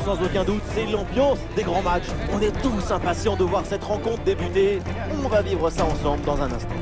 sans aucun doute, c'est l'ambiance des grands matchs. On est tous impatients de voir cette rencontre débuter. On va vivre ça ensemble dans un instant.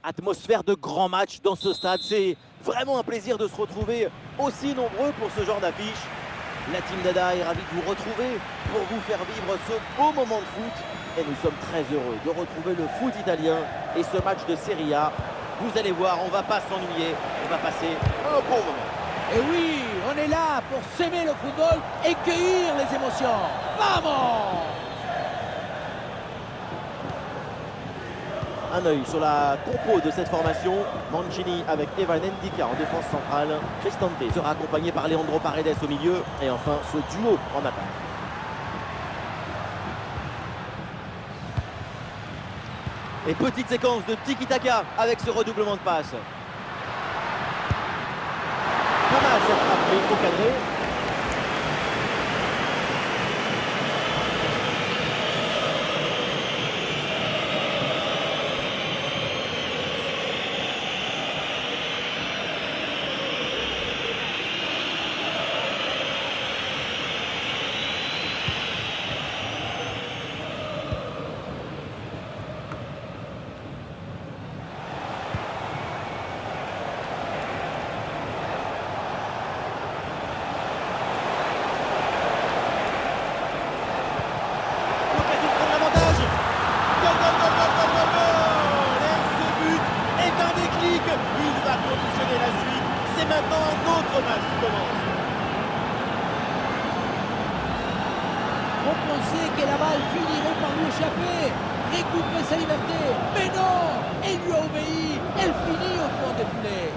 Atmosphère de grand match dans ce stade. C'est vraiment un plaisir de se retrouver aussi nombreux pour ce genre d'affiche. La team Dada est ravie de vous retrouver pour vous faire vivre ce beau moment de foot. Et nous sommes très heureux de retrouver le foot italien et ce match de Serie A. Vous allez voir, on ne va pas s'ennuyer, on va passer un bon moment. Et oui, on est là pour s'aimer le football et cueillir les émotions. Vamos! Un œil sur la compo de cette formation. Mancini avec Evan Ndika en défense centrale. Cristante sera accompagné par Leandro Paredes au milieu. Et enfin, ce duo en attaque. Et petite séquence de tiki-taka avec ce redoublement de passes. Pas mal cette frappe, mais il faut cadrer. Maintenant un autre match qui commence. On pensait que la balle finirait par lui échapper, récupérer sa liberté. Mais non, elle lui a obéi, elle finit au fond des filets.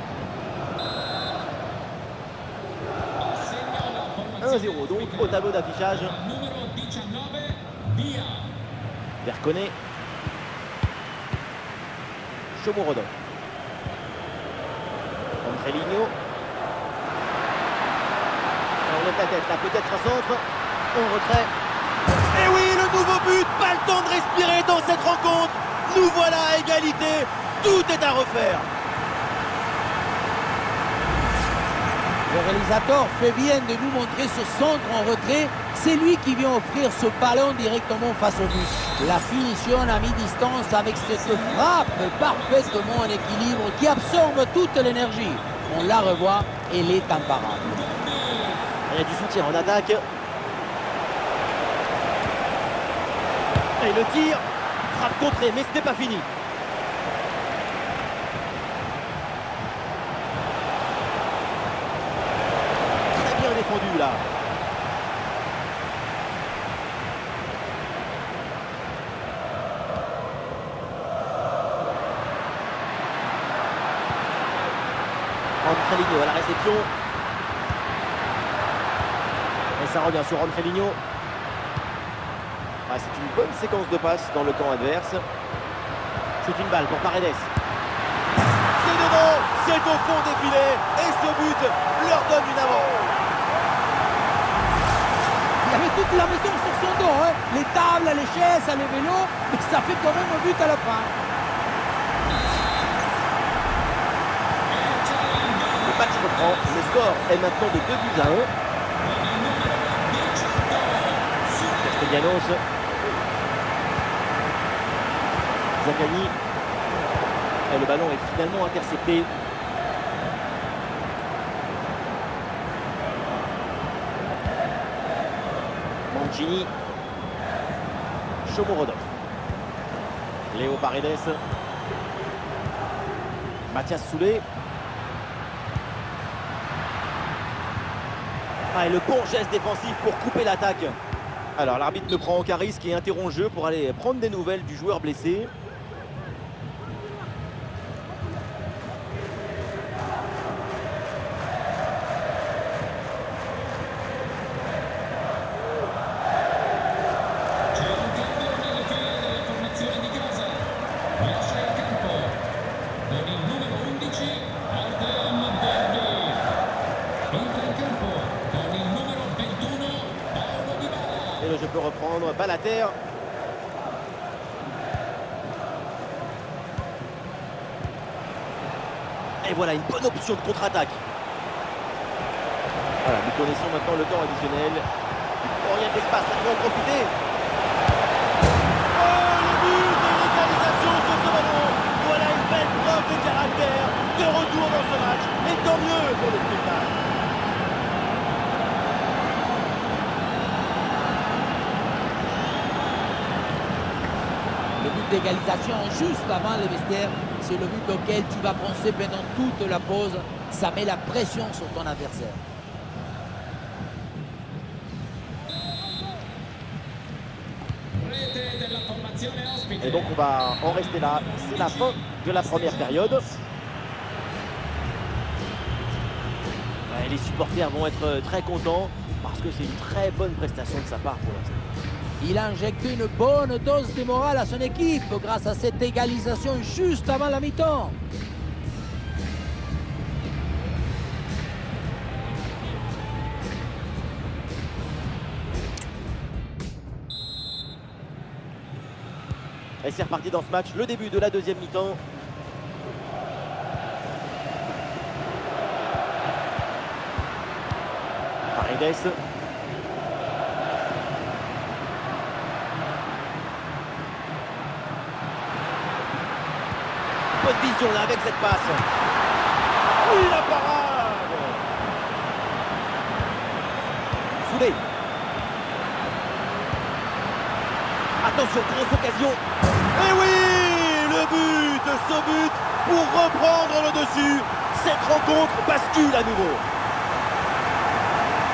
1-0 donc au tableau d'affichage. Verconet. Shomurodov. Andrelinho. On lève la tête là, peut-être un centre. Un retrait. Et oui, le nouveau but. Pas le temps de respirer dans cette rencontre. Nous voilà à égalité. Tout est à refaire. Le réalisateur fait bien de nous montrer ce centre en retrait. C'est lui qui vient offrir ce ballon directement face au but. La finition à mi-distance avec cette frappe parfaitement en équilibre qui absorbe toute l'énergie. On la revoit, elle est imparable. Il y a du soutien en attaque. Et le tir, frappe contrée, mais ce n'est pas fini. Très bien défendu là. Andrelinho à la réception. Et ça revient sur Andrelinho. Ah, c'est une bonne séquence de passes dans le camp adverse. C'est une balle pour Paredes. C'est devant, c'est au fond des filets. Et ce but leur donne une avance. Il y avait toute la maison sur son dos, hein. Les tables, les chaises, les vélos, mais ça fait quand même un but à la fin. Le match reprend. Le score est maintenant de 2-1. Castellanos. Zaccagni. Et le ballon est finalement intercepté. Mancini. Shomurodov. Léo Paredes. Mathias Soulé. Ah, et le bon geste défensif pour couper l'attaque. Alors l'arbitre ne prend aucun risque et interrompt le jeu pour aller prendre des nouvelles du joueur blessé. Et le jeu peut reprendre, balle à terre. Et voilà une bonne option de contre-attaque. Voilà, nous connaissons maintenant le temps additionnel. Oh, il y a de l'espace, là, il faut en profiter. Oh, le but de l'égalisation sur ce ballon. Voilà une belle preuve de caractère, de retour dans ce match. Et tant mieux pour le spectacle. Le but d'égalisation juste avant les vestiaires, c'est le but auquel tu vas penser pendant toute la pause. Ça met la pression sur ton adversaire. Et donc on va en rester là. C'est la fin de la première période. Ouais, les supporters vont être très contents parce que c'est une très bonne prestation de sa part pour l'instant. Il a injecté une bonne dose de morale à son équipe grâce à cette égalisation juste avant la mi-temps. Et c'est reparti dans ce match, le début de la deuxième mi-temps. Paredes. Bonne vision là avec cette passe. Oui, la parade. Soulé. Attention, grosse occasion. Et oui, le but, ce but pour reprendre le dessus. Cette rencontre bascule à nouveau.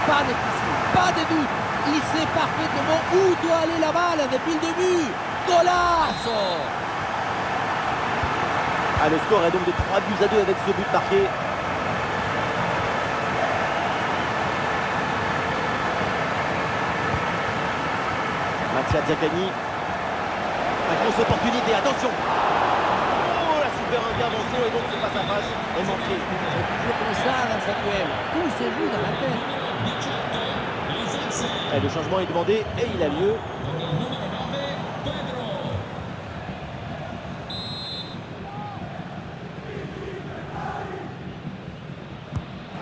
Pas de soucis, pas de doute. Il sait parfaitement où doit aller la balle depuis le début. Golazo! Ah, le score est donc de 3-2 avec ce but marqué. Mattia Zaccagni. La grosse opportunité, attention. Oh, la super intervention et donc ce face à face est manqué. C'est toujours comme ça dans cette duel. Tout se joue dans la tête. Et le changement est demandé et il a lieu.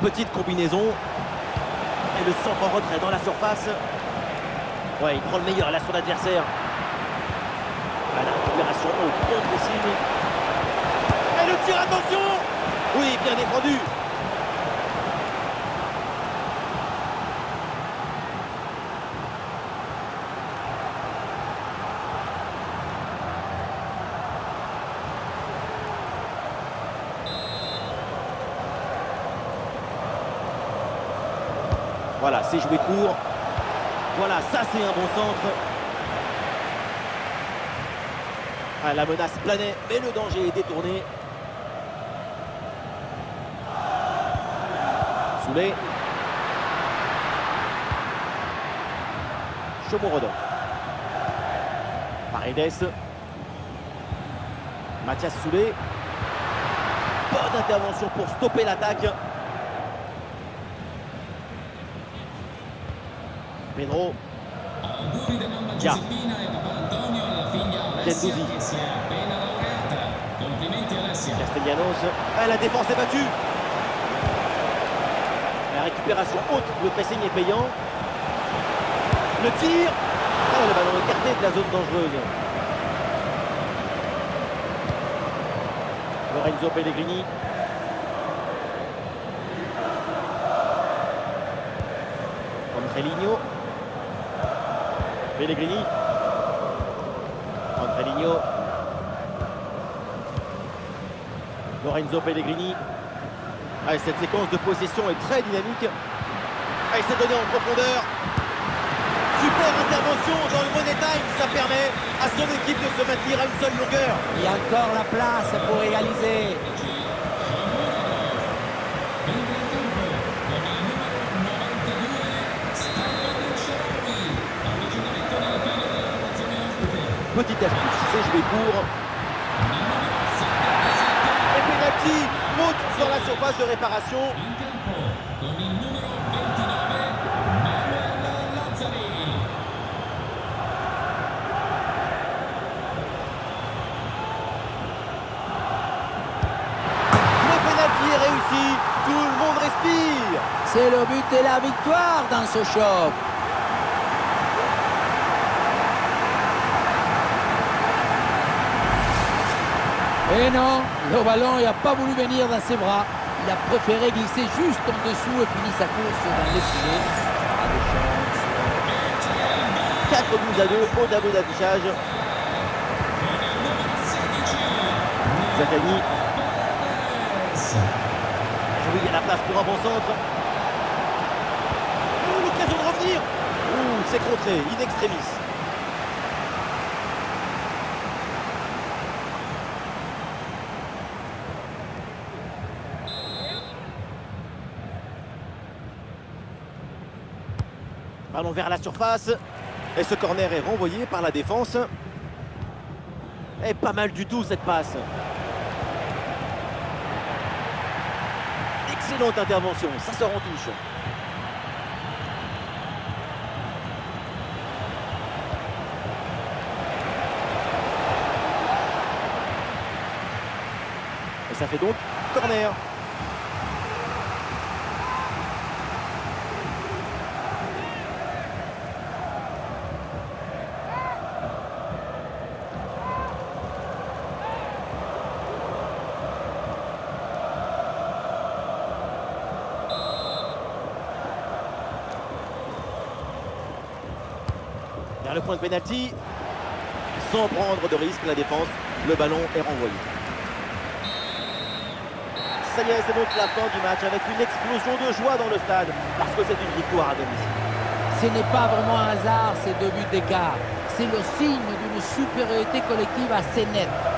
Petite combinaison. Et le centre en retrait dans la surface. Ouais, il prend le meilleur là son adversaire. Ah, la récupération haute, bon pressing. Et le tir, attention. Oui, bien défendu. Voilà, c'est joué court. Voilà, ça c'est un bon centre. Ah, la menace planait, mais le danger est détourné. Soulé. Shomorodov. Paredes. Mathias Soulé. Bonne intervention pour stopper l'attaque. Pedro. Dia. Gendouzi. Castellanos. Ah, la défense est battue. La récupération haute, le pressing est payant. Le tir. Ah, le ballon écarté de la zone dangereuse. Lorenzo Pellegrini. Andrelinho. Pellegrini. Andrelinho. Lorenzo Pellegrini. Allez, cette séquence de possession est très dynamique. Allez, c'est donné en profondeur. Super intervention dans le money time. Ça permet à son équipe de se maintenir à une seule longueur. Il y a encore la place pour égaliser. Petite astuce, c'est joué court. Et penalty, faute sur la surface de réparation. Le penalty C'est le but de la victoire dans ce choc. Et non, le ballon n'a pas voulu venir dans ses bras. Il a préféré glisser juste en dessous et finit sa course dans les filets. Pas de chance. 4-2 au tableau d'affichage. Zaccagni. Oui, il y a la place pour un bon centre. Oh, l'occasion de revenir. Ouh, c'est contré, in extremis. Ballon vers la surface. Et ce corner est renvoyé par la défense. Et pas mal du tout cette passe. Excellente intervention, ça sort en touche. Et ça fait donc corner. Vers le point de pénalty, sans prendre de risque, la défense, le ballon est renvoyé. Ça y est, c'est donc la fin du match avec une explosion de joie dans le stade, parce que c'est une victoire à domicile. Ce n'est pas vraiment un hasard ces 2 buts d'écart. C'est le signe d'une supériorité collective assez nette.